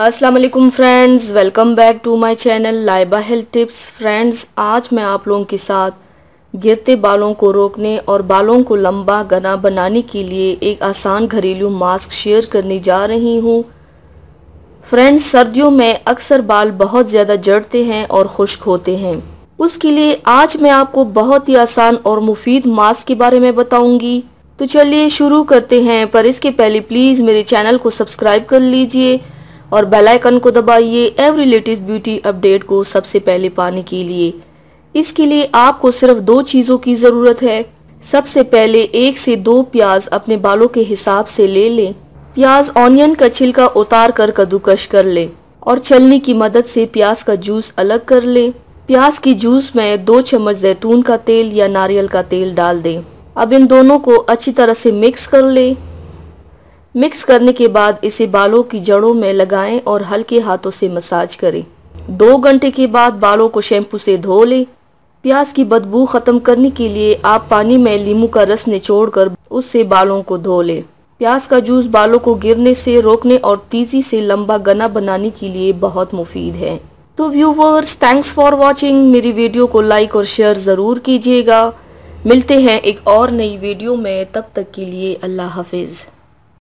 अस्सलाम वालेकुम friends, welcome back to my channel Laiba health tips. Friends, आज मैं आप लोगों के साथ गिरते बालों को रोकने और बालों को लंबा घना बनाने के लिए एक आसान घरेलू मास्क शेयर करने जा रही हूँ। फ्रेंड्स, सर्दियों में अक्सर बाल बहुत ज़्यादा झड़ते हैं और खुश्क होते हैं। उसके लिए आज मैं आपको बहुत ही आसान और मुफीद मास्क के बारे में बताऊंगी। तो चलिए शुरू करते हैं, पर इसके पहले प्लीज़ मेरे चैनल को सब्सक्राइब कर लीजिए और बेल आइकन को दबाइए एवरी लेटेस्ट ब्यूटी अपडेट को सबसे पहले पाने के लिए। इसके लिए आपको सिर्फ दो चीज़ों की ज़रूरत है। सबसे पहले 1 से 2 प्याज अपने बालों के हिसाब से ले लें। प्याज ऑनियन का छिलका उतार कर कद्दूकश कर लें और छलनी की मदद से प्याज का जूस अलग कर लें। प्याज की जूस में 2 चम्मच जैतून का तेल या नारियल का तेल डाल दें। अब इन दोनों को अच्छी तरह से मिक्स कर लें। मिक्स करने के बाद इसे बालों की जड़ों में लगाएं और हल्के हाथों से मसाज करें। 2 घंटे के बाद बालों को शैम्पू से धो लें। प्याज की बदबू खत्म करने के लिए आप पानी में नींबू का रस निचोड़कर उससे बालों को धो लें। प्याज का जूस बालों को गिरने से रोकने और तेजी से लंबा घना बनाने के लिए बहुत मुफीद है। तो व्यूवर्स, थैंक्स फॉर वॉचिंग। मेरी वीडियो को लाइक और शेयर ज़रूर कीजिएगा। मिलते हैं एक और नई वीडियो में, तब तक के लिए अल्लाह हाफिज़।